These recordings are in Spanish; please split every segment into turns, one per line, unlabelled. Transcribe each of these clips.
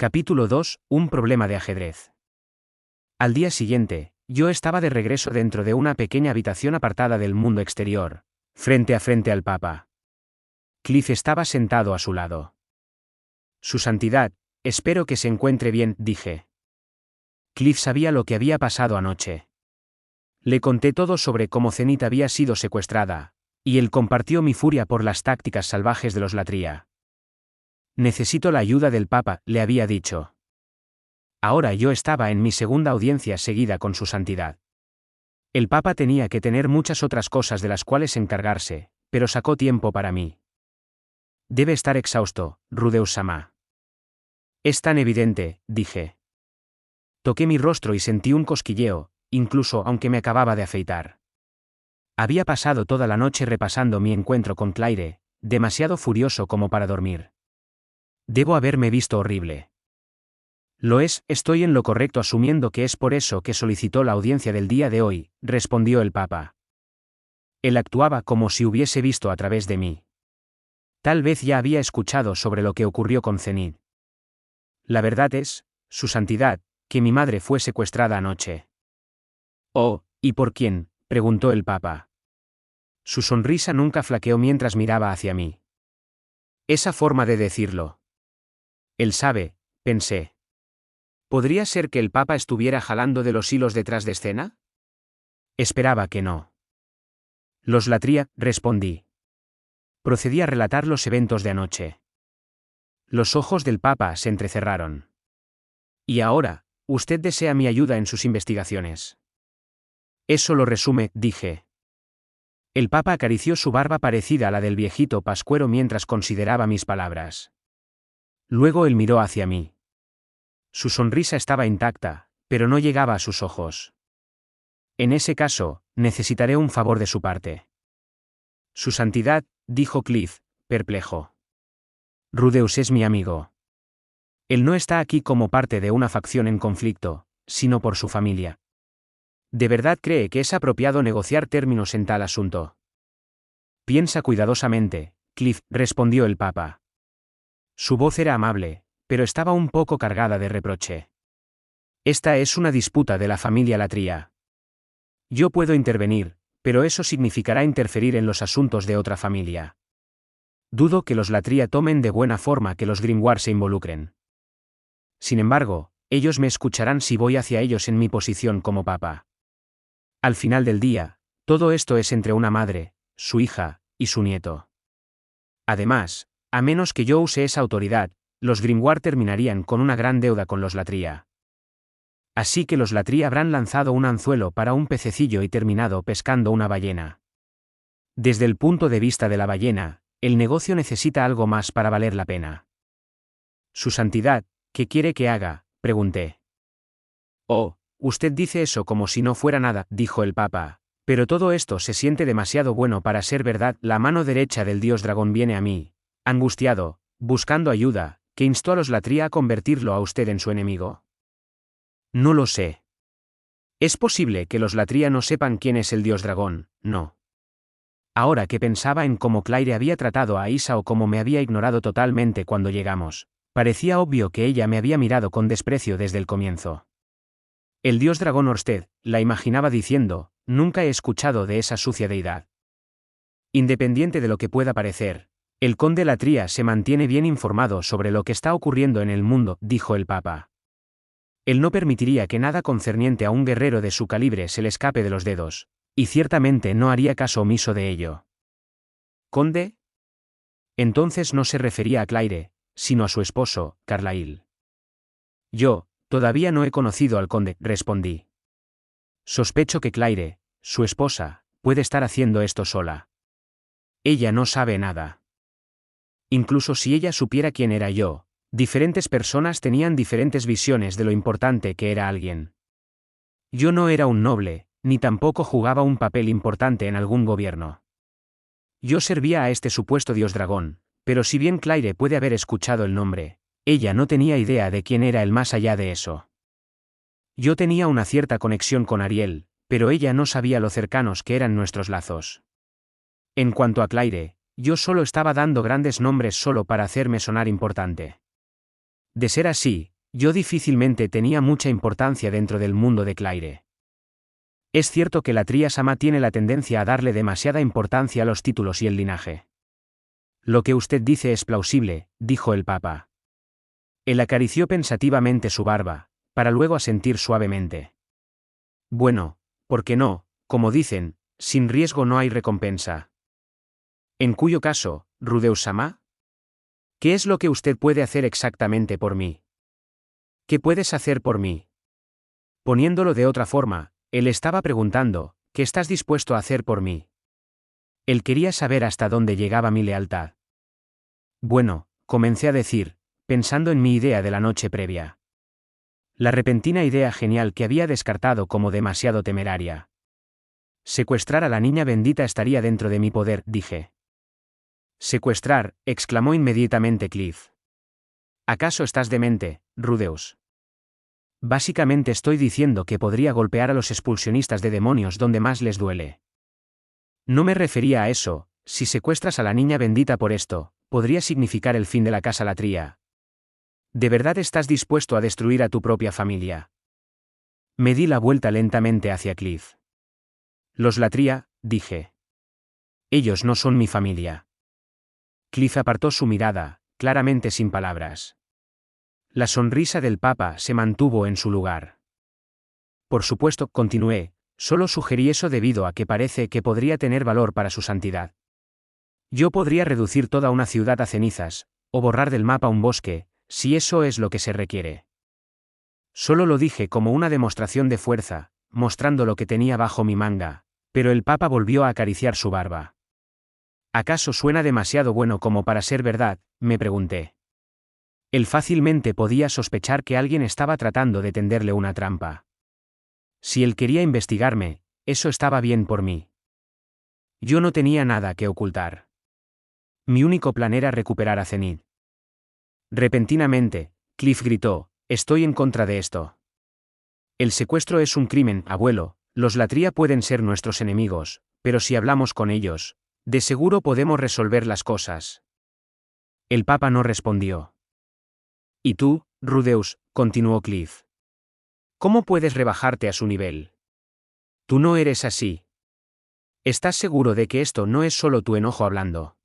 Capítulo 2. Un problema de ajedrez. Al día siguiente, yo estaba de regreso dentro de una pequeña habitación apartada del mundo exterior, frente al Papa. Cliff estaba sentado a su lado. Su Santidad, espero que se encuentre bien, dije. Cliff sabía lo que había pasado anoche. Le conté todo sobre cómo Zenith había sido secuestrada, y él compartió mi furia por las tácticas salvajes de los Latria. Necesito la ayuda del Papa, le había dicho. Ahora yo estaba en mi segunda audiencia seguida con su Santidad. El Papa tenía que tener muchas otras cosas de las cuales encargarse, pero sacó tiempo para mí. Debe estar exhausto, Rudeus-sama. Es tan evidente, dije. Toqué mi rostro y sentí un cosquilleo, incluso aunque me acababa de afeitar. Había pasado toda la noche repasando mi encuentro con Claire, demasiado furioso como para dormir. Debo haberme visto horrible. Lo es, estoy en lo correcto asumiendo que es por eso que solicitó la audiencia del día de hoy, respondió el Papa. Él actuaba como si hubiese visto a través de mí. Tal vez ya había escuchado sobre lo que ocurrió con Zenith. La verdad es, Su Santidad, que mi madre fue secuestrada anoche. Oh, ¿y por quién?, preguntó el Papa. Su sonrisa nunca flaqueó mientras miraba hacia mí. Esa forma de decirlo. Él sabe, pensé. ¿Podría ser que el Papa estuviera jalando de los hilos detrás de escena? Esperaba que no. Los Latria, respondí. Procedí a relatar los eventos de anoche. Los ojos del Papa se entrecerraron. Y ahora, usted desea mi ayuda en sus investigaciones. Eso lo resume, dije. El Papa acarició su barba parecida a la del viejito pascuero mientras consideraba mis palabras. Luego él miró hacia mí. Su sonrisa estaba intacta, pero no llegaba a sus ojos. En ese caso, necesitaré un favor de su parte. Su Santidad, dijo Cliff, perplejo. Rudeus es mi amigo. Él no está aquí como parte de una facción en conflicto, sino por su familia. ¿De verdad cree que es apropiado negociar términos en tal asunto? Piensa cuidadosamente, Cliff, respondió el Papa. Su voz era amable, pero estaba un poco cargada de reproche. Esta es una disputa de la familia Latria. Yo puedo intervenir, pero eso significará interferir en los asuntos de otra familia. Dudo que los Latria tomen de buena forma que los Grimoire se involucren. Sin embargo, ellos me escucharán si voy hacia ellos en mi posición como Papa. Al final del día, todo esto es entre una madre, su hija, y su nieto. Además, a menos que yo use esa autoridad, los Grimoire terminarían con una gran deuda con los Latria. Así que los Latria habrán lanzado un anzuelo para un pececillo y terminado pescando una ballena. Desde el punto de vista de la ballena, el negocio necesita algo más para valer la pena. Su Santidad, ¿qué quiere que haga?, pregunté. Oh, usted dice eso como si no fuera nada, dijo el Papa, pero todo esto se siente demasiado bueno para ser verdad. La mano derecha del dios dragón viene a mí, angustiado, buscando ayuda, que instó a los Latria a convertirlo a usted en su enemigo. No lo sé. Es posible que los Latria no sepan quién es el dios dragón, no. Ahora que pensaba en cómo Claire había tratado a Isa o cómo me había ignorado totalmente cuando llegamos, parecía obvio que ella me había mirado con desprecio desde el comienzo. El dios dragón Orsted, la imaginaba diciendo, nunca he escuchado de esa sucia deidad. Independiente de lo que pueda parecer, el conde Latria se mantiene bien informado sobre lo que está ocurriendo en el mundo, dijo el Papa. Él no permitiría que nada concerniente a un guerrero de su calibre se le escape de los dedos, y ciertamente no haría caso omiso de ello. ¿Conde? Entonces no se refería a Claire, sino a su esposo, Carlyle. Yo, todavía no he conocido al conde, respondí. Sospecho que Claire, su esposa, puede estar haciendo esto sola. Ella no sabe nada. Incluso si ella supiera quién era yo, diferentes personas tenían diferentes visiones de lo importante que era alguien. Yo no era un noble, ni tampoco jugaba un papel importante en algún gobierno. Yo servía a este supuesto dios dragón, pero si bien Claire puede haber escuchado el nombre, ella no tenía idea de quién era él más allá de eso. Yo tenía una cierta conexión con Ariel, pero ella no sabía lo cercanos que eran nuestros lazos. En cuanto a Claire, yo solo estaba dando grandes nombres solo para hacerme sonar importante. De ser así, yo difícilmente tenía mucha importancia dentro del mundo de Claire. Es cierto que la tría Sama tiene la tendencia a darle demasiada importancia a los títulos y el linaje. Lo que usted dice es plausible, dijo el Papa. Él acarició pensativamente su barba, para luego asentir suavemente. Bueno, ¿por qué no? Como dicen, sin riesgo no hay recompensa. En cuyo caso, Rudeus-sama, ¿qué es lo que usted puede hacer exactamente por mí? ¿Qué puedes hacer por mí? Poniéndolo de otra forma, él estaba preguntando, ¿qué estás dispuesto a hacer por mí? Él quería saber hasta dónde llegaba mi lealtad. Bueno, comencé a decir, pensando en mi idea de la noche previa. La repentina idea genial que había descartado como demasiado temeraria. Secuestrar a la niña bendita estaría dentro de mi poder, dije. Secuestrar, exclamó inmediatamente Cliff. ¿Acaso estás demente, Rudeus? Básicamente estoy diciendo que podría golpear a los expulsionistas de demonios donde más les duele. No me refería a eso, si secuestras a la niña bendita por esto, podría significar el fin de la casa Latría. ¿De verdad estás dispuesto a destruir a tu propia familia? Me di la vuelta lentamente hacia Cliff. Los Latría, dije. Ellos no son mi familia. Cliff apartó su mirada, claramente sin palabras. La sonrisa del Papa se mantuvo en su lugar. Por supuesto, continué, solo sugerí eso debido a que parece que podría tener valor para su santidad. Yo podría reducir toda una ciudad a cenizas, o borrar del mapa un bosque, si eso es lo que se requiere. Solo lo dije como una demostración de fuerza, mostrando lo que tenía bajo mi manga, pero el Papa volvió a acariciar su barba. ¿Acaso suena demasiado bueno como para ser verdad?, me pregunté. Él fácilmente podía sospechar que alguien estaba tratando de tenderle una trampa. Si él quería investigarme, eso estaba bien por mí. Yo no tenía nada que ocultar. Mi único plan era recuperar a Zenith. Repentinamente, Cliff gritó, «Estoy en contra de esto. El secuestro es un crimen, abuelo, los Latría pueden ser nuestros enemigos, pero si hablamos con ellos, de seguro podemos resolver las cosas». El Papa no respondió. «¿Y tú, Rudeus?», continuó Cliff. «¿Cómo puedes rebajarte a su nivel? Tú no eres así. ¿Estás seguro de que esto no es solo tu enojo hablando?»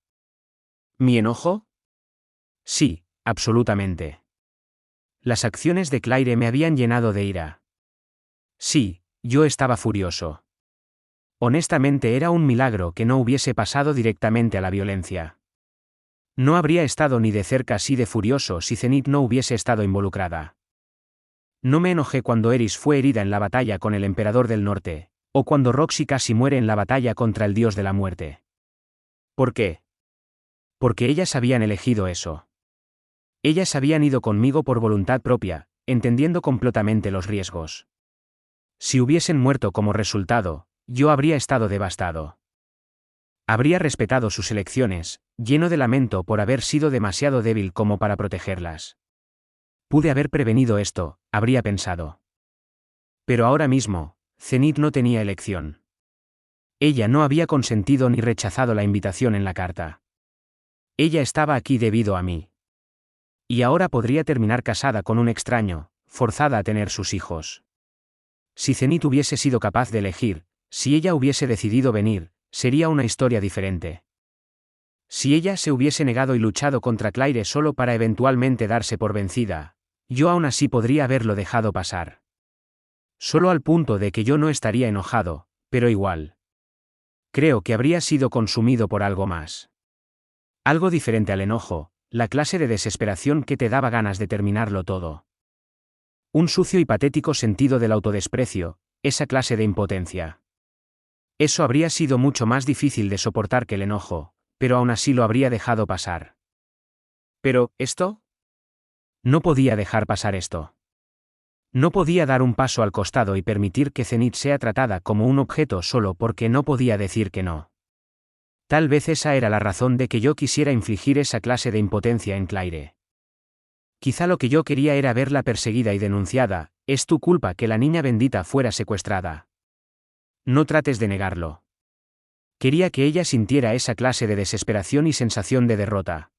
¿Mi enojo? Sí, absolutamente. Las acciones de Claire me habían llenado de ira. Sí, yo estaba furioso. Honestamente era un milagro que no hubiese pasado directamente a la violencia. No habría estado ni de cerca así de furioso si Zenith no hubiese estado involucrada. No me enojé cuando Eris fue herida en la batalla con el Emperador del Norte, o cuando Roxy casi muere en la batalla contra el Dios de la Muerte. ¿Por qué? Porque ellas habían elegido eso. Ellas habían ido conmigo por voluntad propia, entendiendo completamente los riesgos. Si hubiesen muerto como resultado, yo habría estado devastado. Habría respetado sus elecciones, lleno de lamento por haber sido demasiado débil como para protegerlas. Pude haber prevenido esto, habría pensado. Pero ahora mismo, Zenith no tenía elección. Ella no había consentido ni rechazado la invitación en la carta. Ella estaba aquí debido a mí. Y ahora podría terminar casada con un extraño, forzada a tener sus hijos. Si Zenith hubiese sido capaz de elegir, si ella hubiese decidido venir, sería una historia diferente. Si ella se hubiese negado y luchado contra Claire solo para eventualmente darse por vencida, yo aún así podría haberlo dejado pasar. Solo al punto de que yo no estaría enojado, pero igual. Creo que habría sido consumido por algo más. Algo diferente al enojo, la clase de desesperación que te daba ganas de terminarlo todo. Un sucio y patético sentido del autodesprecio, esa clase de impotencia. Eso habría sido mucho más difícil de soportar que el enojo, pero aún así lo habría dejado pasar. Pero, ¿esto? No podía dejar pasar esto. No podía dar un paso al costado y permitir que Zenith sea tratada como un objeto solo porque no podía decir que no. Tal vez esa era la razón de que yo quisiera infligir esa clase de impotencia en Claire. Quizá lo que yo quería era verla perseguida y denunciada, es tu culpa que la niña bendita fuera secuestrada. No trates de negarlo. Quería que ella sintiera esa clase de desesperación y sensación de derrota.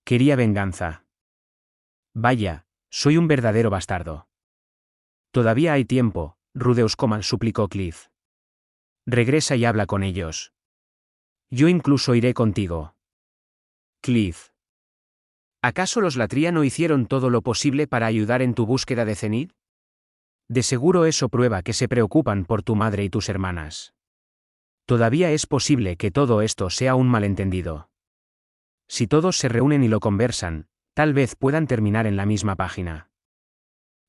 Quería venganza. Vaya, soy un verdadero bastardo. Todavía hay tiempo, Rudeuscoman suplicó Cliff. Regresa y habla con ellos. Yo incluso iré contigo. Cliff. ¿Acaso los Latria no hicieron todo lo posible para ayudar en tu búsqueda de Zenith? De seguro eso prueba que se preocupan por tu madre y tus hermanas. Todavía es posible que todo esto sea un malentendido. Si todos se reúnen y lo conversan, tal vez puedan terminar en la misma página.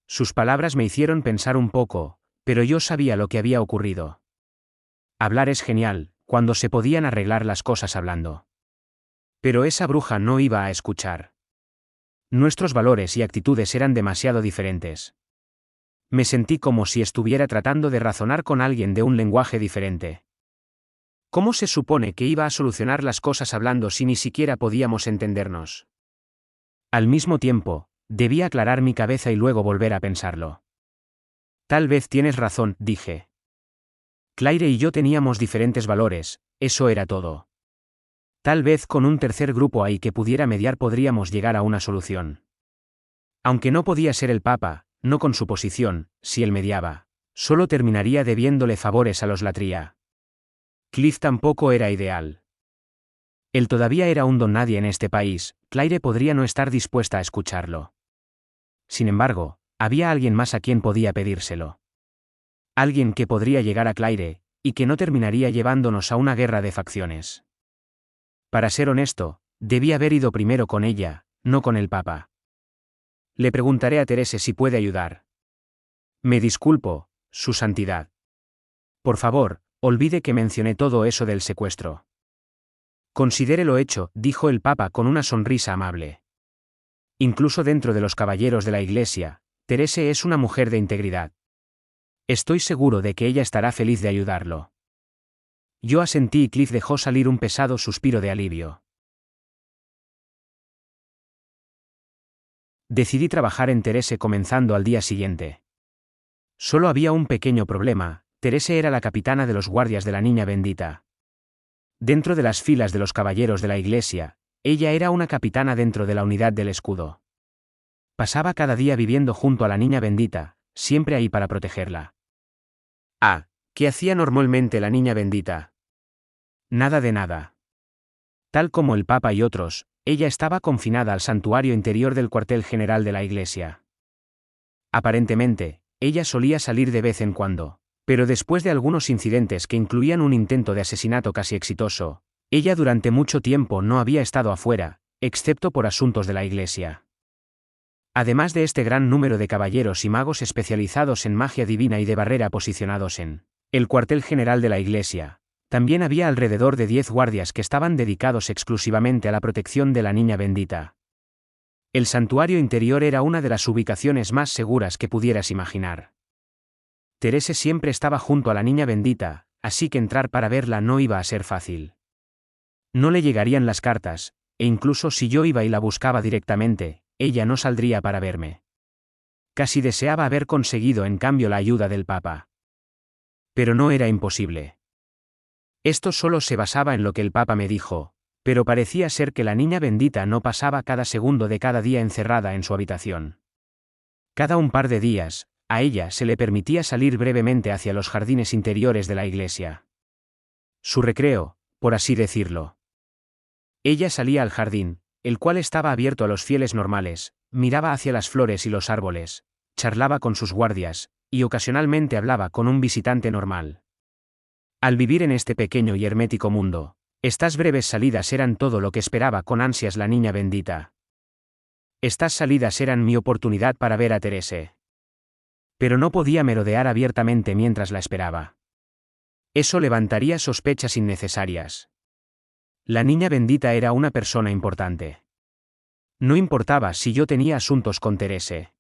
Sus palabras me hicieron pensar un poco, pero yo sabía lo que había ocurrido. Hablar es genial, cuando se podían arreglar las cosas hablando. Pero esa bruja no iba a escuchar. Nuestros valores y actitudes eran demasiado diferentes. Me sentí como si estuviera tratando de razonar con alguien de un lenguaje diferente. ¿Cómo se supone que iba a solucionar las cosas hablando si ni siquiera podíamos entendernos? Al mismo tiempo, debía aclarar mi cabeza y luego volver a pensarlo. Tal vez tienes razón, dije. Claire y yo teníamos diferentes valores, eso era todo. Tal vez con un tercer grupo ahí que pudiera mediar podríamos llegar a una solución. Aunque no podía ser el Papa, no con su posición, si él mediaba, solo terminaría debiéndole favores a los Latria. Cliff tampoco era ideal. Él todavía era un don nadie en este país, Claire podría no estar dispuesta a escucharlo. Sin embargo, había alguien más a quien podía pedírselo. Alguien que podría llegar a Claire, y que no terminaría llevándonos a una guerra de facciones. Para ser honesto, debí haber ido primero con ella, no con el Papa. Le preguntaré a Terese si puede ayudar. Me disculpo, Su Santidad. Por favor, olvide que mencioné todo eso del secuestro. Considere lo hecho, dijo el Papa con una sonrisa amable. Incluso dentro de los caballeros de la Iglesia, Terese es una mujer de integridad. Estoy seguro de que ella estará feliz de ayudarlo. Yo asentí y Cliff dejó salir un pesado suspiro de alivio. Decidí trabajar en Terese comenzando al día siguiente. Solo había un pequeño problema, Terese era la capitana de los guardias de la Niña Bendita. Dentro de las filas de los caballeros de la Iglesia, ella era una capitana dentro de la unidad del escudo. Pasaba cada día viviendo junto a la Niña Bendita, siempre ahí para protegerla. Ah, ¿qué hacía normalmente la Niña Bendita? Nada de nada. Tal como el Papa y otros, ella estaba confinada al santuario interior del cuartel general de la Iglesia. Aparentemente, ella solía salir de vez en cuando, pero después de algunos incidentes que incluían un intento de asesinato casi exitoso, ella durante mucho tiempo no había estado afuera, excepto por asuntos de la Iglesia. Además de este gran número de caballeros y magos especializados en magia divina y de barrera posicionados en el cuartel general de la Iglesia, también había alrededor de 10 guardias que estaban dedicados exclusivamente a la protección de la Niña Bendita. El santuario interior era una de las ubicaciones más seguras que pudieras imaginar. Terese siempre estaba junto a la Niña Bendita, así que entrar para verla no iba a ser fácil. No le llegarían las cartas, e incluso si yo iba y la buscaba directamente, ella no saldría para verme. Casi deseaba haber conseguido en cambio la ayuda del Papa. Pero no era imposible. Esto solo se basaba en lo que el Papa me dijo, pero parecía ser que la Niña Bendita no pasaba cada segundo de cada día encerrada en su habitación. Cada un par de días, a ella se le permitía salir brevemente hacia los jardines interiores de la iglesia. Su recreo, por así decirlo. Ella salía al jardín, el cual estaba abierto a los fieles normales, miraba hacia las flores y los árboles, charlaba con sus guardias, y ocasionalmente hablaba con un visitante normal. Al vivir en este pequeño y hermético mundo, estas breves salidas eran todo lo que esperaba con ansias la Niña Bendita. Estas salidas eran mi oportunidad para ver a Terese. Pero no podía merodear abiertamente mientras la esperaba. Eso levantaría sospechas innecesarias. La Niña Bendita era una persona importante. No importaba si yo tenía asuntos con Terese.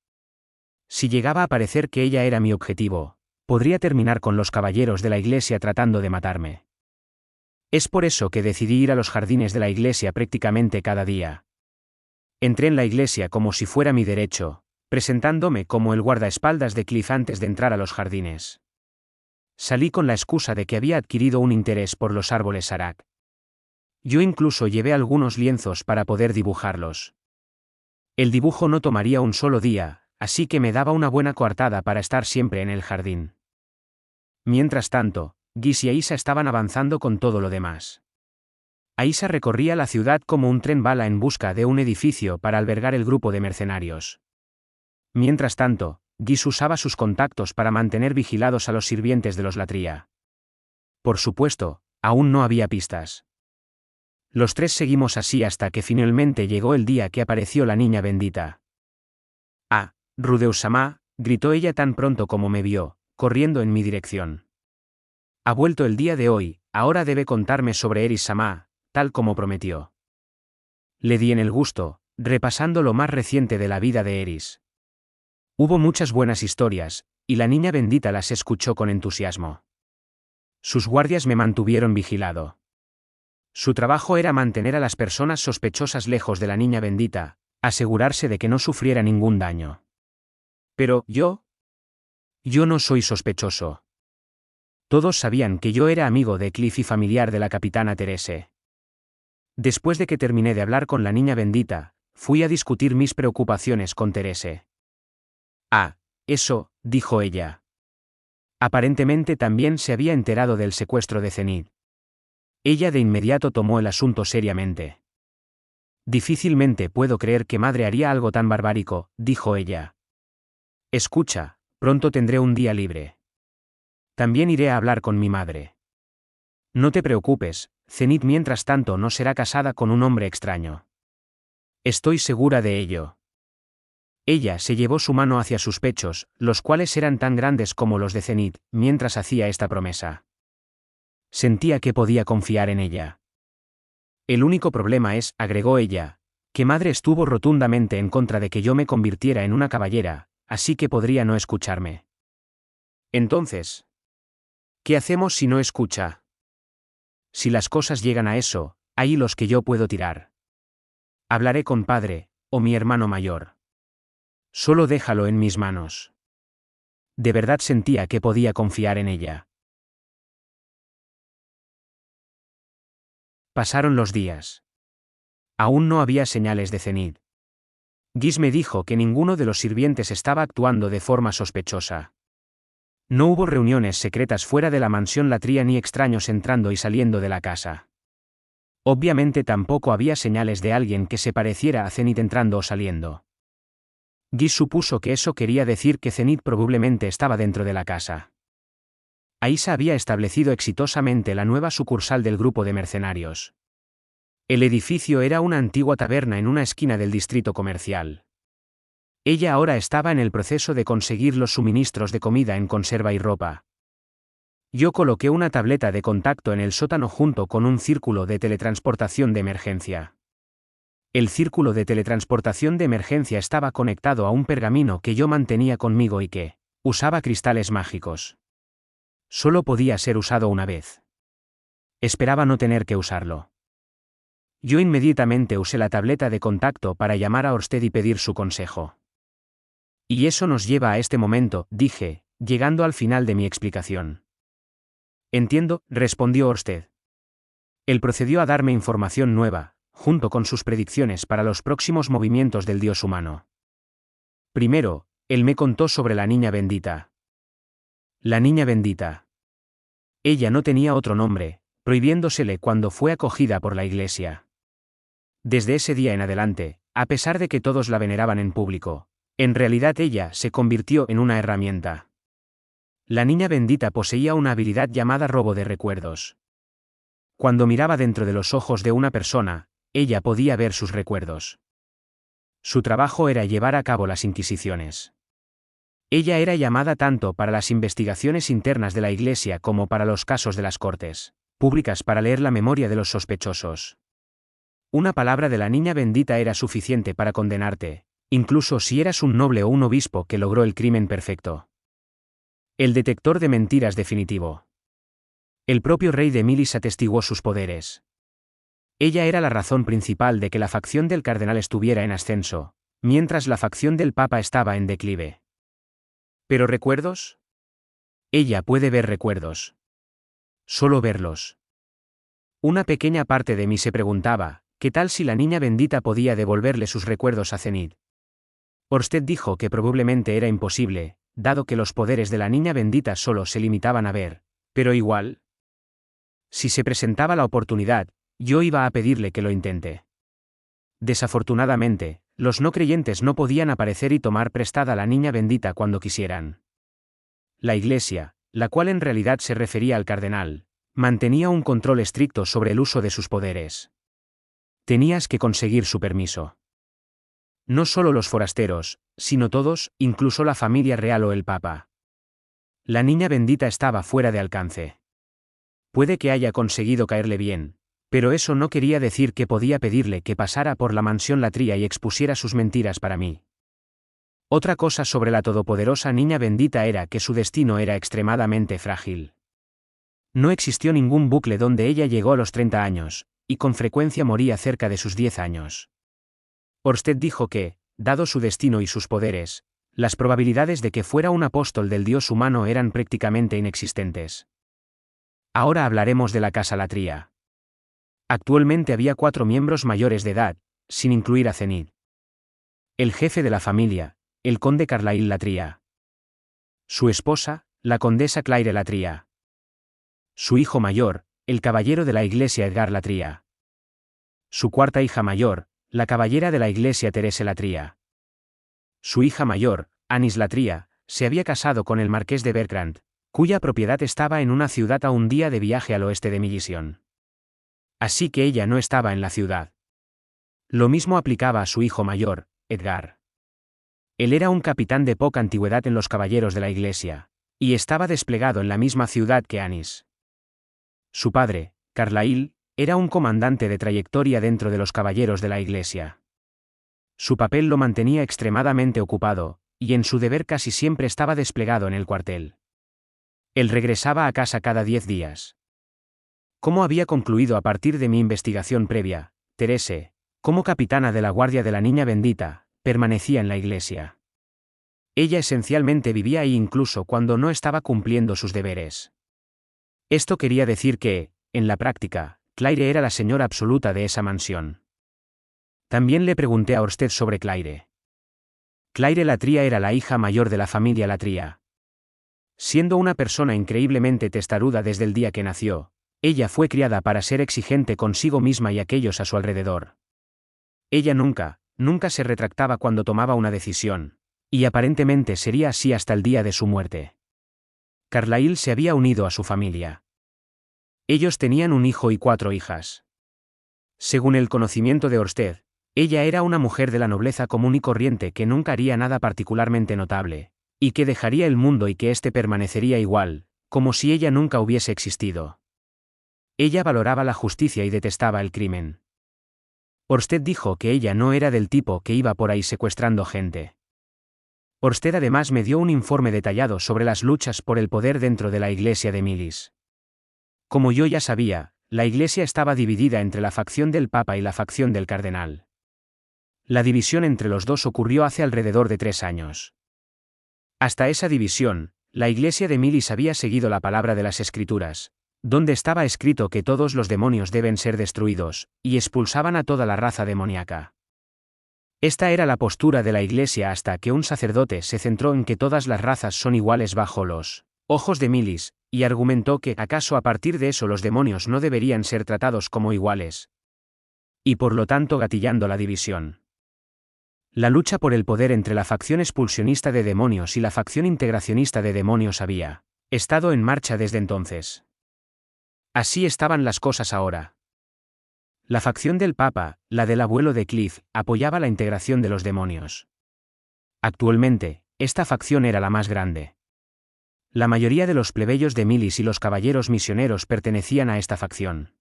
Si llegaba a parecer que ella era mi objetivo, podría terminar con los caballeros de la iglesia tratando de matarme. Es por eso que decidí ir a los jardines de la iglesia prácticamente cada día. Entré en la iglesia como si fuera mi derecho, presentándome como el guardaespaldas de Cliff antes de entrar a los jardines. Salí con la excusa de que había adquirido un interés por los árboles Sarak. Yo incluso llevé algunos lienzos para poder dibujarlos. El dibujo no tomaría un solo día, así que me daba una buena coartada para estar siempre en el jardín. Mientras tanto, Gis y Aisa estaban avanzando con todo lo demás. Aisa recorría la ciudad como un tren bala en busca de un edificio para albergar el grupo de mercenarios. Mientras tanto, Gis usaba sus contactos para mantener vigilados a los sirvientes de los Latria. Por supuesto, aún no había pistas. Los tres seguimos así hasta que finalmente llegó el día que apareció la niña bendita. «Ah, Rudeus-sama», gritó ella tan pronto como me vio, corriendo en mi dirección. «Ha vuelto el día de hoy, ahora debe contarme sobre Eris-sama, tal como prometió». Le di en el gusto, repasando lo más reciente de la vida de Eris. Hubo muchas buenas historias, y la niña bendita las escuchó con entusiasmo. Sus guardias me mantuvieron vigilado. Su trabajo era mantener a las personas sospechosas lejos de la niña bendita, asegurarse de que no sufriera ningún daño. Pero, yo no soy sospechoso. Todos sabían que yo era amigo de Cliff y familiar de la capitana Therese. Después de que terminé de hablar con la niña bendita, fui a discutir mis preocupaciones con Therese. «Ah, eso», dijo ella. Aparentemente también se había enterado del secuestro de Zenith. Ella de inmediato tomó el asunto seriamente. «Difícilmente puedo creer que madre haría algo tan barbárico», dijo ella. «Escucha, pronto tendré un día libre. También iré a hablar con mi madre. No te preocupes, Zenith mientras tanto no será casada con un hombre extraño. Estoy segura de ello». Ella se llevó su mano hacia sus pechos, los cuales eran tan grandes como los de Zenith, mientras hacía esta promesa. Sentía que podía confiar en ella. «El único problema es», agregó ella, «que madre estuvo rotundamente en contra de que yo me convirtiera en una caballera, así que podría no escucharme». «Entonces, ¿qué hacemos si no escucha?» «Si las cosas llegan a eso, hay hilos que yo puedo tirar. Hablaré con padre, o mi hermano mayor. Solo déjalo en mis manos». De verdad sentía que podía confiar en ella. Pasaron los días. Aún no había señales de Zenith. Gis me dijo que ninguno de los sirvientes estaba actuando de forma sospechosa. No hubo reuniones secretas fuera de la mansión Latria ni extraños entrando y saliendo de la casa. Obviamente tampoco había señales de alguien que se pareciera a Zenith entrando o saliendo. Gis supuso que eso quería decir que Zenith probablemente estaba dentro de la casa. Aisa había establecido exitosamente la nueva sucursal del grupo de mercenarios. El edificio era una antigua taberna en una esquina del distrito comercial. Ella ahora estaba en el proceso de conseguir los suministros de comida en conserva y ropa. Yo coloqué una tableta de contacto en el sótano junto con un círculo de teletransportación de emergencia. El círculo de teletransportación de emergencia estaba conectado a un pergamino que yo mantenía conmigo y que usaba cristales mágicos. Solo podía ser usado una vez. Esperaba no tener que usarlo. Yo inmediatamente usé la tableta de contacto para llamar a Orsted y pedir su consejo. «Y eso nos lleva a este momento», dije, llegando al final de mi explicación. «Entiendo», respondió Orsted. Él procedió a darme información nueva, junto con sus predicciones para los próximos movimientos del dios humano. Primero, él me contó sobre la niña bendita. La niña bendita. Ella no tenía otro nombre, prohibiéndosele cuando fue acogida por la iglesia. Desde ese día en adelante, a pesar de que todos la veneraban en público, en realidad ella se convirtió en una herramienta. La niña bendita poseía una habilidad llamada robo de recuerdos. Cuando miraba dentro de los ojos de una persona, ella podía ver sus recuerdos. Su trabajo era llevar a cabo las inquisiciones. Ella era llamada tanto para las investigaciones internas de la iglesia como para los casos de las cortes públicas para leer la memoria de los sospechosos. Una palabra de la niña bendita era suficiente para condenarte, incluso si eras un noble o un obispo que logró el crimen perfecto. El detector de mentiras definitivo. El propio rey de Milis atestiguó sus poderes. Ella era la razón principal de que la facción del cardenal estuviera en ascenso, mientras la facción del papa estaba en declive. ¿Pero recuerdos? Ella puede ver recuerdos. Solo verlos. Una pequeña parte de mí se preguntaba, ¿qué tal si la niña bendita podía devolverle sus recuerdos a Zenith? Orsted dijo que probablemente era imposible, dado que los poderes de la niña bendita solo se limitaban a ver, pero igual. Si se presentaba la oportunidad, yo iba a pedirle que lo intente. Desafortunadamente, los no creyentes no podían aparecer y tomar prestada a la niña bendita cuando quisieran. La Iglesia, la cual en realidad se refería al cardenal, mantenía un control estricto sobre el uso de sus poderes. Tenías que conseguir su permiso. No solo los forasteros, sino todos, incluso la familia real o el papa. La niña bendita estaba fuera de alcance. Puede que haya conseguido caerle bien, pero eso no quería decir que podía pedirle que pasara por la mansión Latria y expusiera sus mentiras para mí. Otra cosa sobre la todopoderosa niña bendita era que su destino era extremadamente frágil. No existió ningún bucle donde ella llegó a los 30 años, y con frecuencia moría cerca de sus 10 años. Orsted dijo que, dado su destino y sus poderes, las probabilidades de que fuera un apóstol del dios humano eran prácticamente inexistentes. Ahora hablaremos de la casa Latria. Actualmente había 4 miembros mayores de edad, sin incluir a Zenith. El jefe de la familia, el conde Carlyle Latria. Su esposa, la condesa Claire Latria. Su hijo mayor, el caballero de la iglesia Edgar Latria. Su cuarta hija mayor, la caballera de la iglesia Teresa Latria. Su hija mayor, Anis Latria, se había casado con el marqués de Bertrand, cuya propiedad estaba en una ciudad a un día de viaje al oeste de Millicent. Así que ella no estaba en la ciudad. Lo mismo aplicaba a su hijo mayor, Edgar. Él era un capitán de poca antigüedad en los caballeros de la iglesia, y estaba desplegado en la misma ciudad que Anis. Su padre, Carlyle, era un comandante de trayectoria dentro de los caballeros de la iglesia. Su papel lo mantenía extremadamente ocupado, y en su deber casi siempre estaba desplegado en el cuartel. Él regresaba a casa cada 10 días. Como había concluido a partir de mi investigación previa, Terese, como capitana de la guardia de la niña bendita, permanecía en la iglesia. Ella esencialmente vivía ahí incluso cuando no estaba cumpliendo sus deberes. Esto quería decir que, en la práctica, Claire era la señora absoluta de esa mansión. También le pregunté a Orsted sobre Claire. Claire Latria era la hija mayor de la familia Latria. Siendo una persona increíblemente testaruda desde el día que nació, ella fue criada para ser exigente consigo misma y aquellos a su alrededor. Ella nunca se retractaba cuando tomaba una decisión, y aparentemente sería así hasta el día de su muerte. Carlyle se había unido a su familia. Ellos tenían un hijo y 4 hijas. Según el conocimiento de Orsted, ella era una mujer de la nobleza común y corriente que nunca haría nada particularmente notable, y que dejaría el mundo y que éste permanecería igual, como si ella nunca hubiese existido. Ella valoraba la justicia y detestaba el crimen. Orsted dijo que ella no era del tipo que iba por ahí secuestrando gente. Orsted además me dio un informe detallado sobre las luchas por el poder dentro de la iglesia de Millis. Como yo ya sabía, la iglesia estaba dividida entre la facción del Papa y la facción del cardenal. La división entre los dos ocurrió hace alrededor de 3 años. Hasta esa división, la iglesia de Millis había seguido la palabra de las Escrituras, donde estaba escrito que todos los demonios deben ser destruidos, y expulsaban a toda la raza demoníaca. Esta era la postura de la iglesia hasta que un sacerdote se centró en que todas las razas son iguales bajo los ojos de Millis, y argumentó que acaso a partir de eso los demonios no deberían ser tratados como iguales. Y por lo tanto gatillando la división. La lucha por el poder entre la facción expulsionista de demonios y la facción integracionista de demonios había estado en marcha desde entonces. Así estaban las cosas ahora. La facción del Papa, la del abuelo de Cliff, apoyaba la integración de los demonios. Actualmente, esta facción era la más grande. La mayoría de los plebeyos de Millis y los caballeros misioneros pertenecían a esta facción.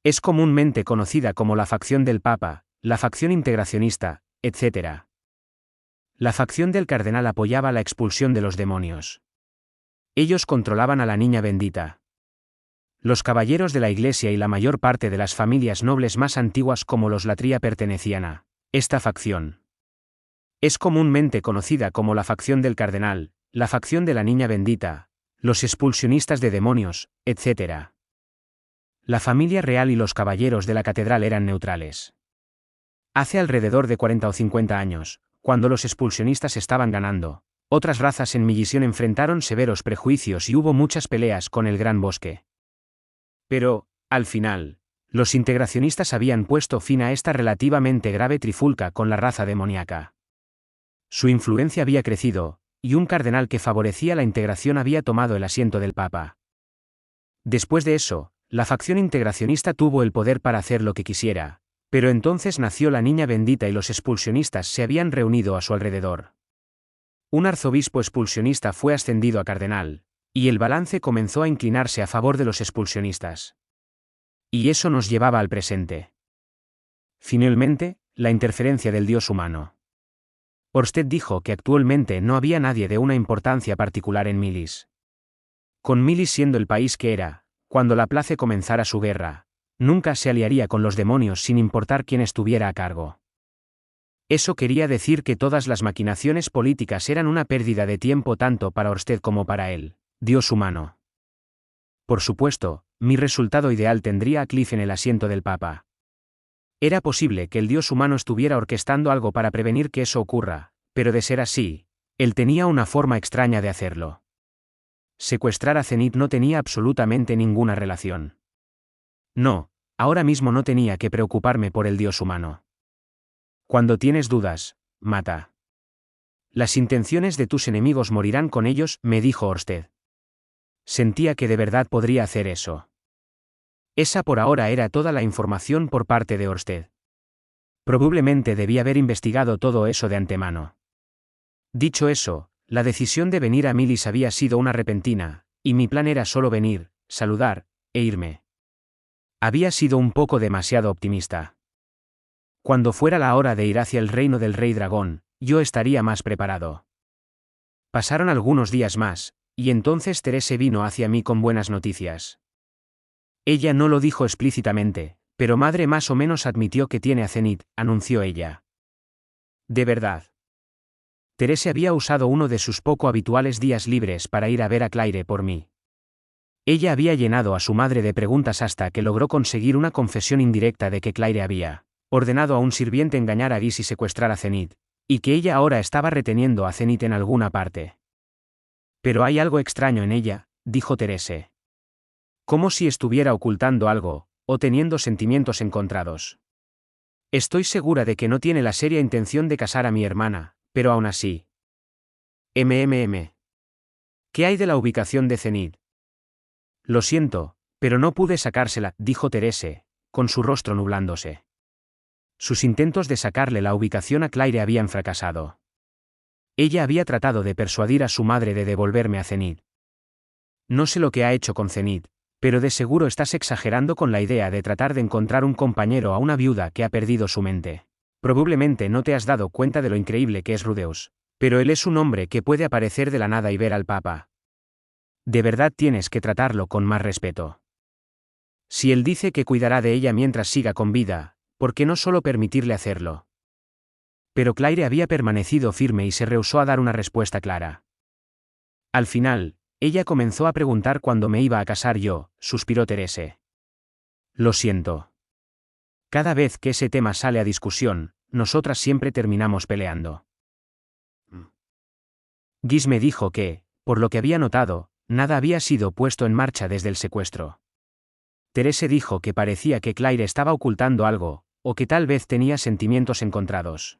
Es comúnmente conocida como la facción del Papa, la facción integracionista, etc. La facción del cardenal apoyaba la expulsión de los demonios. Ellos controlaban a la niña bendita. Los caballeros de la iglesia y la mayor parte de las familias nobles más antiguas como los Latria pertenecían a esta facción. Es comúnmente conocida como la facción del cardenal, la facción de la niña bendita, los expulsionistas de demonios, etc. La familia real y los caballeros de la catedral eran neutrales. Hace alrededor de 40 o 50 años, Cuando los expulsionistas estaban ganando, otras razas en Millisión enfrentaron severos prejuicios y hubo muchas peleas con el Gran Bosque. Pero, al final, los integracionistas habían puesto fin a esta relativamente grave trifulca con la raza demoníaca. Su influencia había crecido, y un cardenal que favorecía la integración había tomado el asiento del Papa. Después de eso, la facción integracionista tuvo el poder para hacer lo que quisiera, pero entonces nació la Niña Bendita y los expulsionistas se habían reunido a su alrededor. Un arzobispo expulsionista fue ascendido a cardenal, y el balance comenzó a inclinarse a favor de los expulsionistas. Y eso nos llevaba al presente. Finalmente, la interferencia del Dios humano. Orsted dijo que actualmente no había nadie de una importancia particular en Milis. Con Milis siendo el país que era, cuando la Place comenzara su guerra, nunca se aliaría con los demonios sin importar quién estuviera a cargo. Eso quería decir que todas las maquinaciones políticas eran una pérdida de tiempo tanto para Orsted como para él, Dios humano. Por supuesto, mi resultado ideal tendría a Cliff en el asiento del Papa. Era posible que el Dios humano estuviera orquestando algo para prevenir que eso ocurra, pero de ser así, él tenía una forma extraña de hacerlo. Secuestrar a Zenith no tenía absolutamente ninguna relación. No, ahora mismo no tenía que preocuparme por el Dios humano. Cuando tienes dudas, mata. Las intenciones de tus enemigos morirán con ellos, me dijo Orsted. Sentía que de verdad podría hacer eso. Esa por ahora era toda la información por parte de Orsted. Probablemente debía haber investigado todo eso de antemano. Dicho eso, la decisión de venir a Milis había sido una repentina, y mi plan era solo venir, saludar, e irme. Había sido un poco demasiado optimista. Cuando fuera la hora de ir hacia el reino del Rey Dragón, yo estaría más preparado. Pasaron algunos días más, y entonces Therese vino hacia mí con buenas noticias. Ella no lo dijo explícitamente, pero madre más o menos admitió que tiene a Zenith, anunció ella. De verdad. Therese había usado uno de sus poco habituales días libres para ir a ver a Claire por mí. Ella había llenado a su madre de preguntas hasta que logró conseguir una confesión indirecta de que Claire había ordenado a un sirviente engañar a Gis y secuestrar a Zenith, y que ella ahora estaba reteniendo a Zenith en alguna parte. Pero hay algo extraño en ella, dijo Therese. Como si estuviera ocultando algo, o teniendo sentimientos encontrados. Estoy segura de que no tiene la seria intención de casar a mi hermana, pero aún así. ¿Qué hay de la ubicación de Zenith? Lo siento, pero no pude sacársela, dijo Therese, con su rostro nublándose. Sus intentos de sacarle la ubicación a Claire habían fracasado. Ella había tratado de persuadir a su madre de devolverme a Zenith. No sé lo que ha hecho con Zenith, pero de seguro estás exagerando con la idea de tratar de encontrar un compañero a una viuda que ha perdido su mente. Probablemente no te has dado cuenta de lo increíble que es Rudeus, pero él es un hombre que puede aparecer de la nada y ver al Papa. De verdad tienes que tratarlo con más respeto. Si él dice que cuidará de ella mientras siga con vida, ¿por qué no solo permitirle hacerlo? Pero Claire había permanecido firme y se rehusó a dar una respuesta clara. Al final, ella comenzó a preguntar cuándo me iba a casar yo, suspiró Therese. Lo siento. Cada vez que ese tema sale a discusión, nosotras siempre terminamos peleando. Gis me dijo que, por lo que había notado, nada había sido puesto en marcha desde el secuestro. Therese dijo que parecía que Claire estaba ocultando algo, o que tal vez tenía sentimientos encontrados.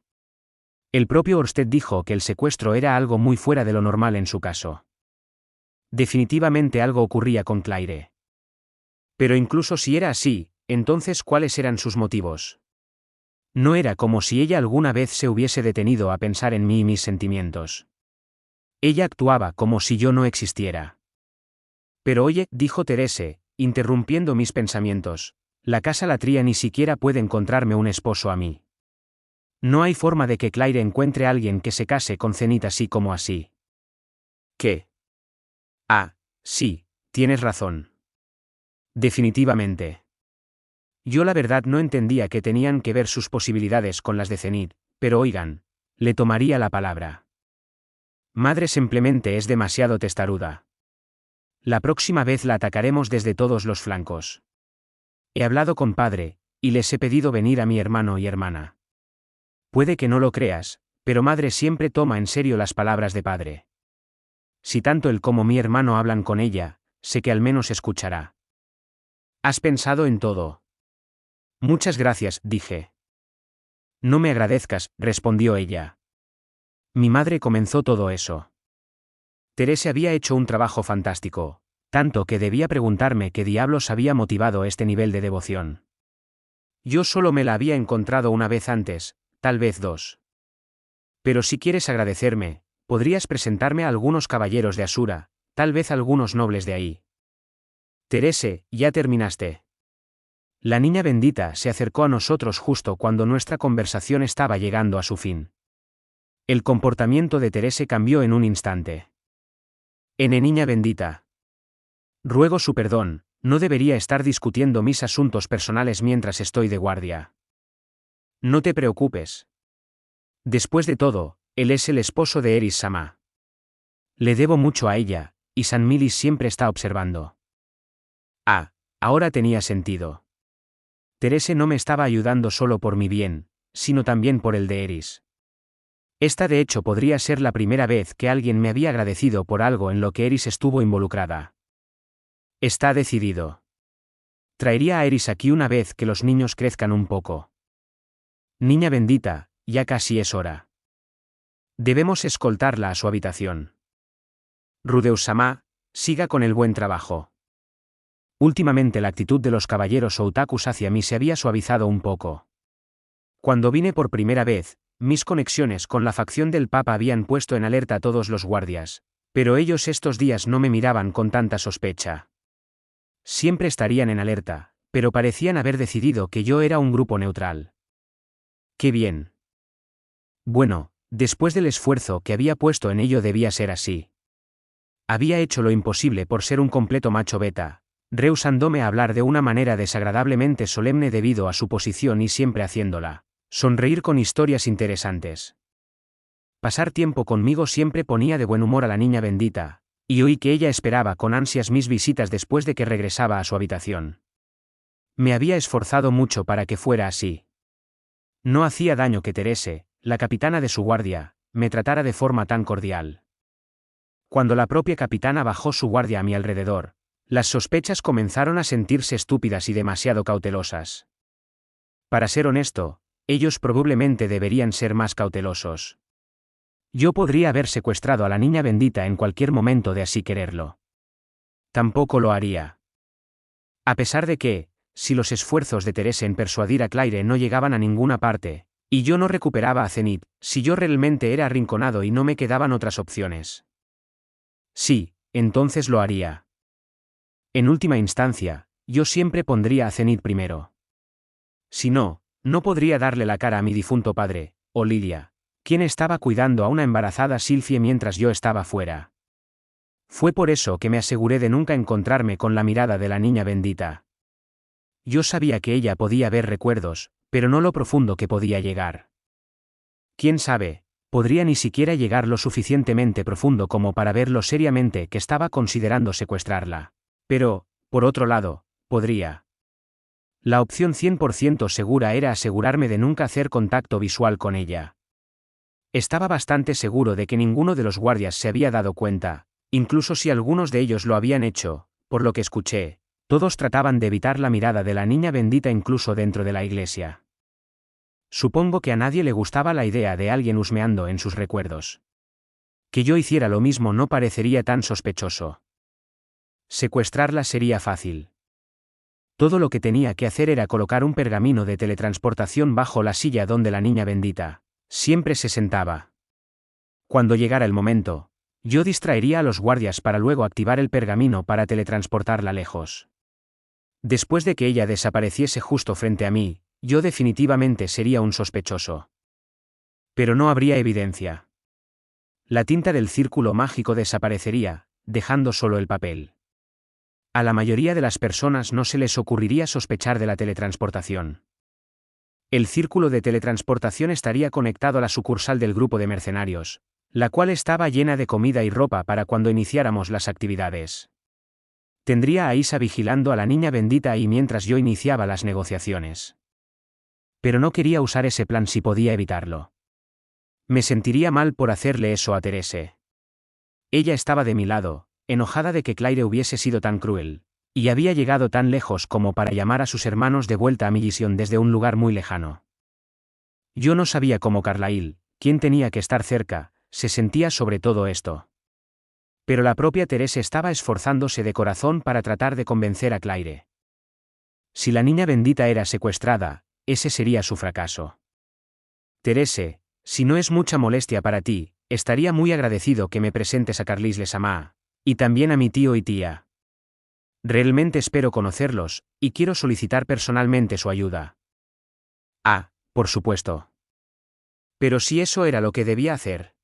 El propio Orsted dijo que el secuestro era algo muy fuera de lo normal en su caso. Definitivamente algo ocurría con Claire. Pero incluso si era así, entonces ¿cuáles eran sus motivos? No era como si ella alguna vez se hubiese detenido a pensar en mí y mis sentimientos. Ella actuaba como si yo no existiera. Pero oye, dijo Therese, interrumpiendo mis pensamientos, la casa Latria ni siquiera puede encontrarme un esposo a mí. No hay forma de que Claire encuentre a alguien que se case con Zenith así como así. ¿Qué? Ah, sí, tienes razón. Definitivamente. Yo la verdad no entendía que tenían que ver sus posibilidades con las de Zenith, pero oigan, le tomaría la palabra. Madre simplemente es demasiado testaruda. La próxima vez la atacaremos desde todos los flancos. He hablado con padre, y les he pedido venir a mi hermano y hermana. Puede que no lo creas, Pero madre siempre toma en serio las palabras de padre. Si tanto él como mi hermano hablan con ella, sé que al menos escuchará. ¿Has pensado en todo? Muchas gracias, dije. No me agradezcas, respondió ella. Mi madre comenzó todo eso. Teresa había hecho un trabajo fantástico, tanto que debía preguntarme qué diablos había motivado este nivel de devoción. Yo solo me la había encontrado una vez antes, tal vez dos. Pero si quieres agradecerme, podrías presentarme a algunos caballeros de Asura, tal vez algunos nobles de ahí. Terese, ya terminaste. La niña bendita se acercó a nosotros justo cuando nuestra conversación estaba llegando a su fin. El comportamiento de Terese cambió en un instante. Niña bendita. Ruego su perdón, no debería estar discutiendo mis asuntos personales mientras estoy de guardia. No te preocupes. Después de todo, él es el esposo de Eris-sama. Le debo mucho a ella, y San Milis siempre está observando. Ah, ahora tenía sentido. Terese no me estaba ayudando solo por mi bien, sino también por el de Eris. Esta de hecho podría ser la primera vez que alguien me había agradecido por algo en lo que Eris estuvo involucrada. Está decidido. Traería a Eris aquí una vez que los niños crezcan un poco. Niña bendita, ya casi es hora. Debemos escoltarla a su habitación. Rudeus-sama, siga con el buen trabajo. Últimamente la actitud de los caballeros otakus hacia mí se había suavizado un poco. Cuando vine por primera vez, mis conexiones con la facción del Papa habían puesto en alerta a todos los guardias, pero ellos estos días no me miraban con tanta sospecha. Siempre estarían en alerta, pero parecían haber decidido que yo era un grupo neutral. ¡Qué bien! Bueno, después del esfuerzo que había puesto en ello debía ser así. Había hecho lo imposible por ser un completo macho beta, rehusándome a hablar de una manera desagradablemente solemne debido a su posición y siempre haciéndola sonreír con historias interesantes. Pasar tiempo conmigo siempre ponía de buen humor a la niña bendita, y oí que ella esperaba con ansias mis visitas después de que regresaba a su habitación. Me había esforzado mucho para que fuera así. No hacía daño que Terese, la capitana de su guardia, me tratara de forma tan cordial. Cuando la propia capitana bajó su guardia a mi alrededor, las sospechas comenzaron a sentirse estúpidas y demasiado cautelosas. Para ser honesto, ellos probablemente deberían ser más cautelosos. Yo podría haber secuestrado a la niña bendita en cualquier momento de así quererlo. Tampoco lo haría. A pesar de que, si los esfuerzos de Teresa en persuadir a Claire no llegaban a ninguna parte, y yo no recuperaba a Zenith, si yo realmente era arrinconado y no me quedaban otras opciones. Sí, entonces lo haría. En última instancia, yo siempre pondría a Zenith primero. Si no, no podría darle la cara a mi difunto padre, o Lilia, quien estaba cuidando a una embarazada Sylphie mientras yo estaba fuera. Fue por eso que me aseguré de nunca encontrarme con la mirada de la niña bendita. Yo sabía que ella podía ver recuerdos, pero no lo profundo que podía llegar. Quién sabe, podría ni siquiera llegar lo suficientemente profundo como para verlo seriamente que estaba considerando secuestrarla. Pero, por otro lado, podría. La opción 100% segura era asegurarme de nunca hacer contacto visual con ella. Estaba bastante seguro de que ninguno de los guardias se había dado cuenta, incluso si algunos de ellos lo habían hecho, por lo que escuché, todos trataban de evitar la mirada de la niña bendita incluso dentro de la iglesia. Supongo que a nadie le gustaba la idea de alguien husmeando en sus recuerdos. Que yo hiciera lo mismo no parecería tan sospechoso. Secuestrarla sería fácil. Todo lo que tenía que hacer era colocar un pergamino de teletransportación bajo la silla donde la niña bendita siempre se sentaba. Cuando llegara el momento, yo distraería a los guardias para luego activar el pergamino para teletransportarla lejos. Después de que ella desapareciese justo frente a mí, yo definitivamente sería un sospechoso. Pero no habría evidencia. La tinta del círculo mágico desaparecería, dejando solo el papel. A la mayoría de las personas no se les ocurriría sospechar de la teletransportación. El círculo de teletransportación estaría conectado a la sucursal del grupo de mercenarios, la cual estaba llena de comida y ropa para cuando iniciáramos las actividades. Tendría a Isa vigilando a la niña bendita ahí mientras yo iniciaba las negociaciones. Pero no quería usar ese plan si podía evitarlo. Me sentiría mal por hacerle eso a Therese. Ella estaba de mi lado, enojada de que Claire hubiese sido tan cruel, y había llegado tan lejos como para llamar a sus hermanos de vuelta a Millison desde un lugar muy lejano. Yo no sabía cómo Carlyle, quien tenía que estar cerca, se sentía sobre todo esto. Pero la propia Therese estaba esforzándose de corazón para tratar de convencer a Claire. Si la niña bendita era secuestrada, ese sería su fracaso. Therese, si no es mucha molestia para ti, estaría muy agradecido que me presentes a Carlis Lesama, y también a mi tío y tía. Realmente espero conocerlos, y quiero solicitar personalmente su ayuda. Ah, por supuesto. Pero si eso era lo que debía hacer.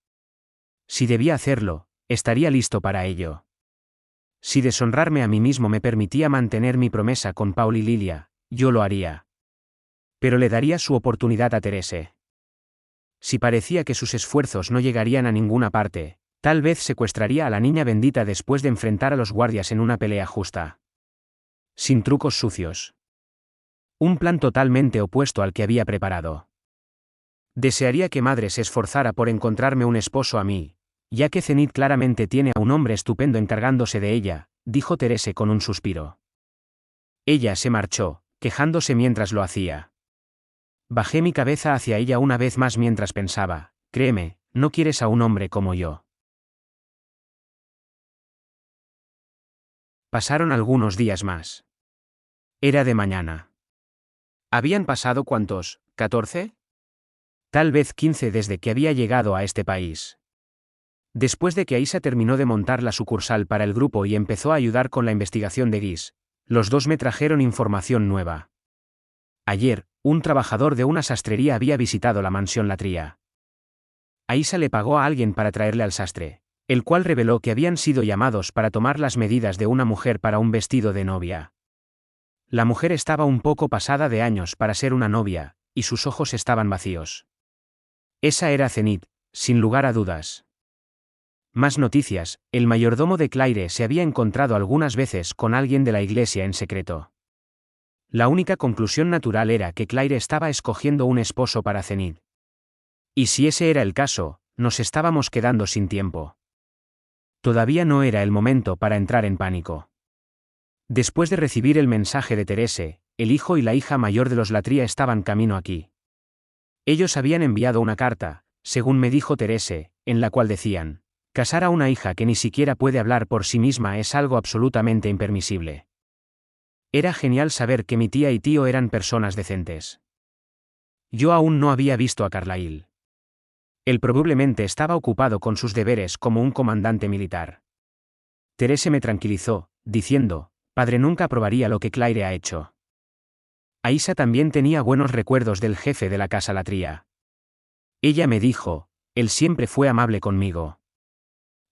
Si debía hacerlo, estaría listo para ello. Si deshonrarme a mí mismo me permitía mantener mi promesa con Paul y Lilia, yo lo haría. Pero le daría su oportunidad a Therese. Si parecía que sus esfuerzos no llegarían a ninguna parte, tal vez secuestraría a la niña bendita después de enfrentar a los guardias en una pelea justa. Sin trucos sucios. Un plan totalmente opuesto al que había preparado. Desearía que madre se esforzara por encontrarme un esposo a mí, ya que Zenith claramente tiene a un hombre estupendo encargándose de ella, dijo Therese con un suspiro. Ella se marchó, quejándose mientras lo hacía. Bajé mi cabeza hacia ella una vez más mientras pensaba, créeme, no quieres a un hombre como yo. Pasaron algunos días más. Era de mañana. ¿Habían pasado cuántos? ¿14? Tal vez 15 desde que había llegado a este país. Después de que Aisa terminó de montar la sucursal para el grupo y empezó a ayudar con la investigación de Guis, los dos me trajeron información nueva. Ayer, un trabajador de una sastrería había visitado la mansión Latria. Aisa le pagó a alguien para traerle al sastre, el cual reveló que habían sido llamados para tomar las medidas de una mujer para un vestido de novia. La mujer estaba un poco pasada de años para ser una novia, y sus ojos estaban vacíos. Esa era Zenith, sin lugar a dudas. Más noticias, el mayordomo de Claire se había encontrado algunas veces con alguien de la iglesia en secreto. La única conclusión natural era que Claire estaba escogiendo un esposo para Zenith. Y si ese era el caso, nos estábamos quedando sin tiempo. Todavía no era el momento para entrar en pánico. Después de recibir el mensaje de Therese, el hijo y la hija mayor de los Latria estaban camino aquí. Ellos habían enviado una carta, según me dijo Therese, en la cual decían: casar a una hija que ni siquiera puede hablar por sí misma es algo absolutamente impermisible. Era genial saber que mi tía y tío eran personas decentes. Yo aún no había visto a Carlyle. Él probablemente estaba ocupado con sus deberes como un comandante militar. Therese me tranquilizó, diciendo: padre nunca aprobaría lo que Claire ha hecho. Aisa también tenía buenos recuerdos del jefe de la casa Latria. Ella me dijo: él siempre fue amable conmigo.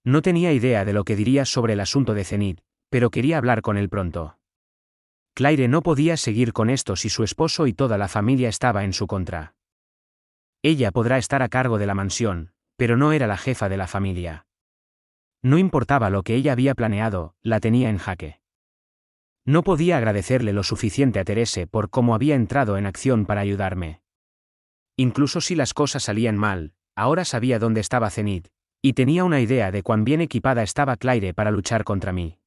No tenía idea de lo que diría sobre el asunto de Zenith, pero quería hablar con él pronto. Claire no podía seguir con esto si su esposo y toda la familia estaba en su contra. Ella podrá estar a cargo de la mansión, pero no era la jefa de la familia. No importaba lo que ella había planeado, la tenía en jaque. No podía agradecerle lo suficiente a Therese por cómo había entrado en acción para ayudarme. Incluso si las cosas salían mal, ahora sabía dónde estaba Zenith, y tenía una idea de cuán bien equipada estaba Claire para luchar contra mí.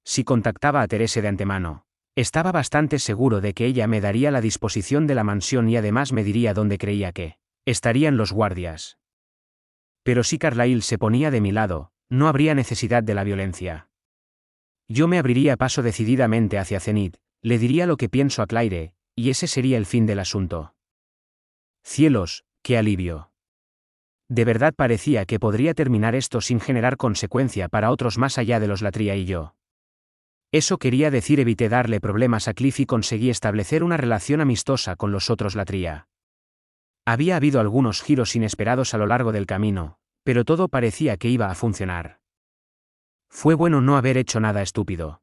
Si contactaba a Therese de antemano, estaba bastante seguro de que ella me daría la disposición de la mansión y además me diría dónde creía que estarían los guardias. Pero si Carlyle se ponía de mi lado, no habría necesidad de la violencia. Yo me abriría paso decididamente hacia Zenith, le diría lo que pienso a Claire, y ese sería el fin del asunto. Cielos, qué alivio. De verdad parecía que podría terminar esto sin generar consecuencia para otros más allá de los Latria y yo. Eso quería decir evité darle problemas a Cliff y conseguí establecer una relación amistosa con los otros Latria. Había habido algunos giros inesperados a lo largo del camino, pero todo parecía que iba a funcionar. Fue bueno no haber hecho nada estúpido.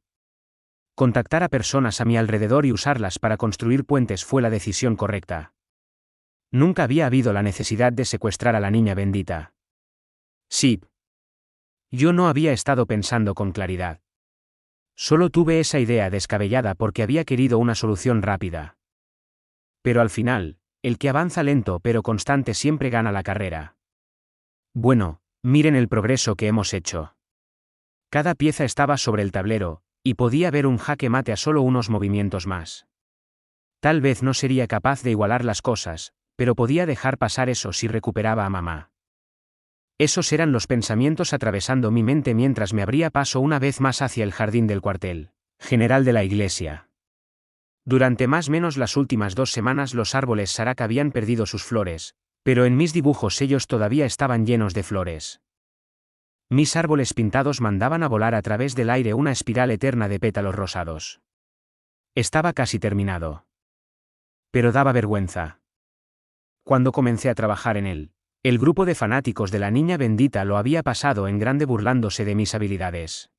Contactar a personas a mi alrededor y usarlas para construir puentes fue la decisión correcta. Nunca había habido la necesidad de secuestrar a la niña bendita. Sí. Yo no había estado pensando con claridad. Solo tuve esa idea descabellada porque había querido una solución rápida. Pero al final, el que avanza lento pero constante siempre gana la carrera. Bueno, miren el progreso que hemos hecho. Cada pieza estaba sobre el tablero, y podía ver un jaque mate a solo unos movimientos más. Tal vez no sería capaz de igualar las cosas, pero podía dejar pasar eso si recuperaba a mamá. Esos eran los pensamientos atravesando mi mente mientras me abría paso una vez más hacia el jardín del cuartel general de la iglesia. Durante más o menos las últimas 2 semanas los árboles Sarak habían perdido sus flores, pero en mis dibujos ellos todavía estaban llenos de flores. Mis árboles pintados mandaban a volar a través del aire una espiral eterna de pétalos rosados. Estaba casi terminado. Pero daba vergüenza. Cuando comencé a trabajar en él, el grupo de fanáticos de la niña bendita lo había pasado en grande burlándose de mis habilidades.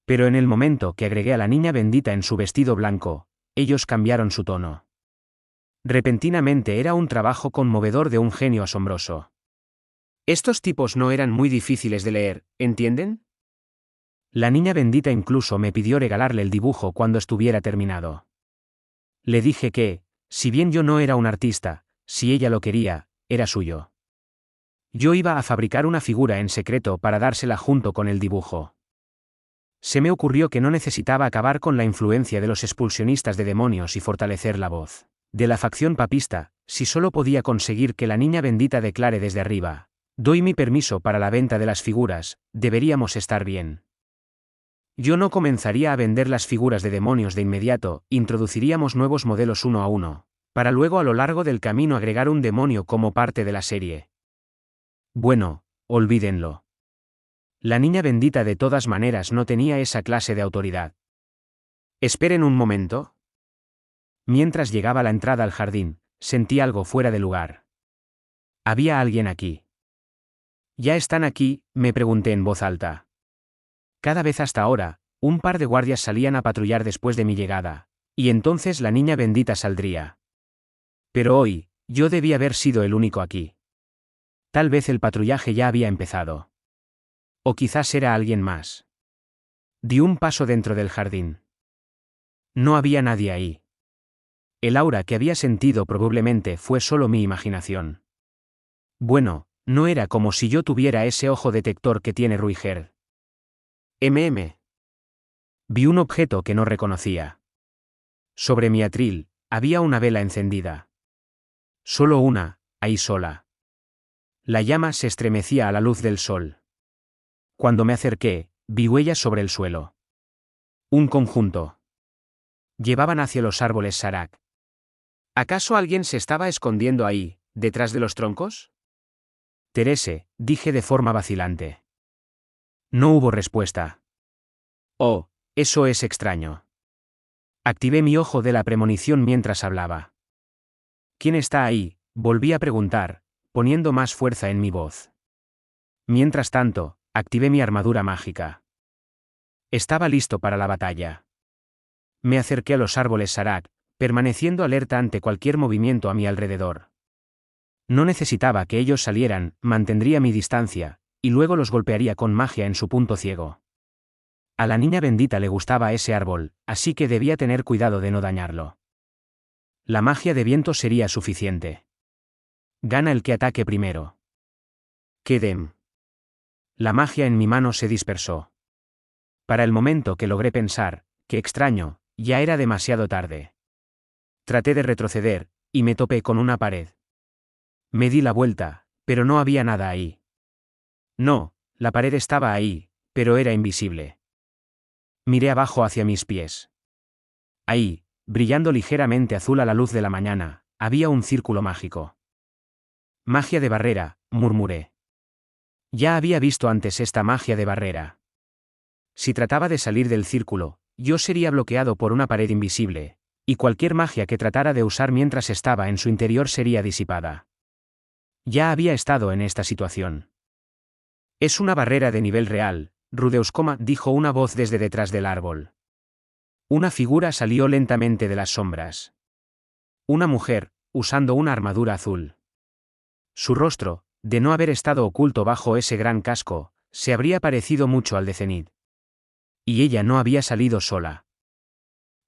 Pero en el momento que agregué a la niña bendita en su vestido blanco, ellos cambiaron su tono. Repentinamente era un trabajo conmovedor de un genio asombroso. Estos tipos no eran muy difíciles de leer, ¿entienden? La niña bendita incluso me pidió regalarle el dibujo cuando estuviera terminado. Le dije que, si bien yo no era un artista, si ella lo quería, era suyo. Yo iba a fabricar una figura en secreto para dársela junto con el dibujo. Se me ocurrió que no necesitaba acabar con la influencia de los expulsionistas de demonios y fortalecer la voz de la facción papista, si solo podía conseguir que la niña bendita declare desde arriba: doy mi permiso para la venta de las figuras, deberíamos estar bien. Yo no comenzaría a vender las figuras de demonios de inmediato, introduciríamos nuevos modelos uno a uno, para luego a lo largo del camino agregar un demonio como parte de la serie. Bueno, olvídenlo. La niña bendita de todas maneras no tenía esa clase de autoridad. Esperen un momento. Mientras llegaba a la entrada al jardín, sentí algo fuera de lugar. ¿Había alguien aquí? ¿Ya están aquí?, me pregunté en voz alta. Cada vez hasta ahora, un par de guardias salían a patrullar después de mi llegada, y entonces la niña bendita saldría. Pero hoy, yo debía haber sido el único aquí. Tal vez el patrullaje ya había empezado. O quizás era alguien más. Di un paso dentro del jardín. No había nadie ahí. El aura que había sentido probablemente fue solo mi imaginación. Bueno, no era como si yo tuviera ese ojo detector que tiene Ruiger. Vi un objeto que no reconocía. Sobre mi atril, había una vela encendida. Solo una, ahí sola. La llama se estremecía a la luz del sol. Cuando me acerqué, vi huellas sobre el suelo. Un conjunto. Llevaban hacia los árboles Sarak. ¿Acaso alguien se estaba escondiendo ahí, detrás de los troncos? Terese, dije de forma vacilante. No hubo respuesta. Oh, eso es extraño. Activé mi ojo de la premonición mientras hablaba. ¿Quién está ahí?, volví a preguntar, poniendo más fuerza en mi voz. Mientras tanto, activé mi armadura mágica. Estaba listo para la batalla. Me acerqué a los árboles Sarak, permaneciendo alerta ante cualquier movimiento a mi alrededor. No necesitaba que ellos salieran, mantendría mi distancia, y luego los golpearía con magia en su punto ciego. A la niña bendita le gustaba ese árbol, así que debía tener cuidado de no dañarlo. La magia de viento sería suficiente. Gana el que ataque primero. Kedem. La magia en mi mano se dispersó. Para el momento que logré pensar, qué extraño, ya era demasiado tarde. Traté de retroceder, y me topé con una pared. Me di la vuelta, pero no había nada ahí. No, la pared estaba ahí, pero era invisible. Miré abajo hacia mis pies. Ahí, brillando ligeramente azul a la luz de la mañana, había un círculo mágico. Magia de barrera, murmuré. Ya había visto antes esta magia de barrera. Si trataba de salir del círculo, yo sería bloqueado por una pared invisible, y cualquier magia que tratara de usar mientras estaba en su interior sería disipada. Ya había estado en esta situación. Es una barrera de nivel real, Rudeuskoma, dijo una voz desde detrás del árbol. Una figura salió lentamente de las sombras. Una mujer, usando una armadura azul. Su rostro, de no haber estado oculto bajo ese gran casco, se habría parecido mucho al de Zenith. Y ella no había salido sola.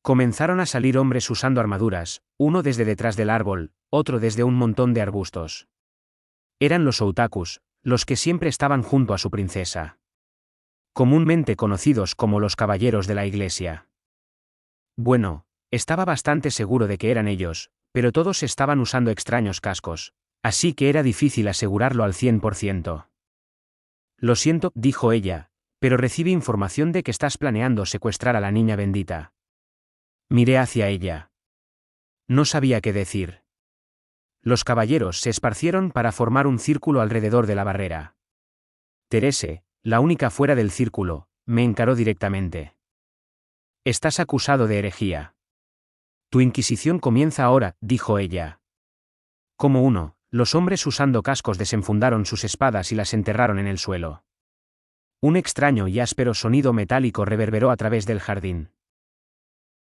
Comenzaron a salir hombres usando armaduras, uno desde detrás del árbol, otro desde un montón de arbustos. Eran los otakus, los que siempre estaban junto a su princesa. Comúnmente conocidos como los caballeros de la iglesia. Bueno, estaba bastante seguro de que eran ellos, pero todos estaban usando extraños cascos, así que era difícil asegurarlo al 100%. Lo siento, dijo ella, pero recibí información de que estás planeando secuestrar a la niña bendita. Miré hacia ella. No sabía qué decir. Los caballeros se esparcieron para formar un círculo alrededor de la barrera. Therese, la única fuera del círculo, me encaró directamente. Estás acusado de herejía. Tu inquisición comienza ahora, dijo ella. Como uno, los hombres usando cascos desenfundaron sus espadas y las enterraron en el suelo. Un extraño y áspero sonido metálico reverberó a través del jardín.